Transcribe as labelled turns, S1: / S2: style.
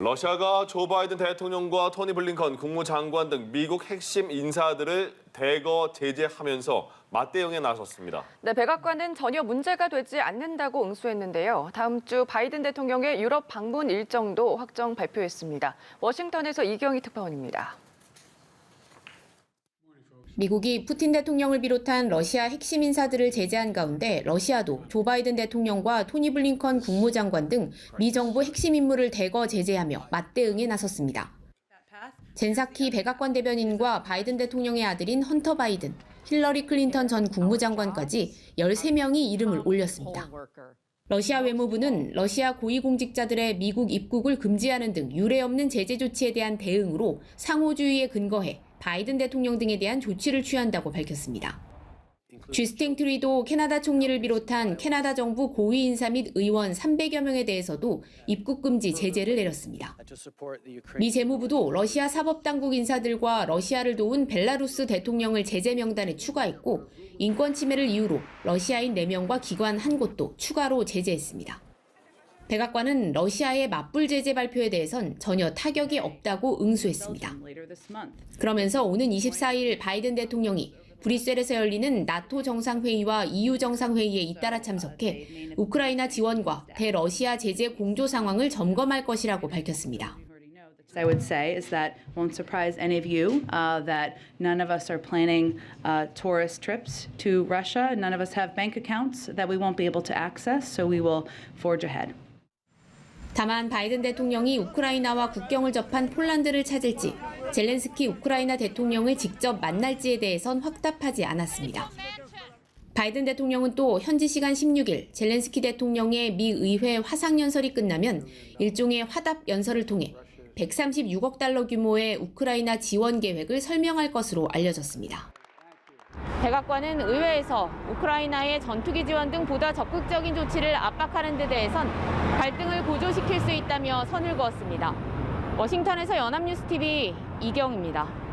S1: 러시아가 조 바이든 대통령과 토니 블링컨 국무장관 등 미국 핵심 인사들을 대거 제재하면서 맞대응에 나섰습니다.
S2: 네, 백악관은 전혀 문제가 되지 않는다고 응수했는데요. 다음 주 바이든 대통령의 유럽 방문 일정도 확정 발표했습니다. 워싱턴에서 이경희 특파원입니다.
S3: 미국이 푸틴 대통령을 비롯한 러시아 핵심 인사들을 제재한 가운데 러시아도 조 바이든 대통령과 토니 블링컨 국무장관 등 미 정부 핵심 인물을 대거 제재하며 맞대응에 나섰습니다. 젠사키 백악관 대변인과 바이든 대통령의 아들인 헌터 바이든, 힐러리 클린턴 전 국무장관까지 13명이 이름을 올렸습니다. 러시아 외무부는 러시아 고위공직자들의 미국 입국을 금지하는 등 유례 없는 제재 조치에 대한 대응으로 상호주의에 근거해 바이든 대통령 등에 대한 조치를 취한다고 밝혔습니다. 주스틴 트루도 캐나다 총리를 비롯한 캐나다 정부 고위 인사 및 의원 300여 명에 대해서도 입국 금지 제재를 내렸습니다. 미 재무부도 러시아 사법당국 인사들과 러시아를 도운 벨라루스 대통령을 제재 명단에 추가했고 인권 침해를 이유로 러시아인 4명과 기관 1곳도 추가로 제재했습니다. 백악관은 러시아의 맞불 제재 발표에 대해선 전혀 타격이 없다고 응수했습니다. 그러면서 오는 24일 바이든 대통령이 브뤼셀에서 열리는 나토 정상회의와 EU 정상회의에 잇따라 참석해 우크라이나 지원과 대러시아 제재 공조 상황을 점검할 것이라고 밝혔습니다.
S4: I would say is that won't surprise any of you that none of us are planning tourist trips to Russia. None of us have bank accounts that we won't be able to access, so we will forge ahead.
S3: 다만 바이든 대통령이 우크라이나와 국경을 접한 폴란드를 찾을지 젤렌스키 우크라이나 대통령을 직접 만날지에 대해선 확답하지 않았습니다. 바이든 대통령은 또 현지 시간 16일 젤렌스키 대통령의 미 의회 화상연설이 끝나면 일종의 화답 연설을 통해 136억 달러 규모의 우크라이나 지원 계획을 설명할 것으로 알려졌습니다. 백악관은 의회에서 우크라이나의 전투기 지원 등 보다 적극적인 조치를 압박하는 데 대해선 갈등을 고조시킬 수 있다며 선을 그었습니다. 워싱턴에서 연합뉴스TV 이경입니다.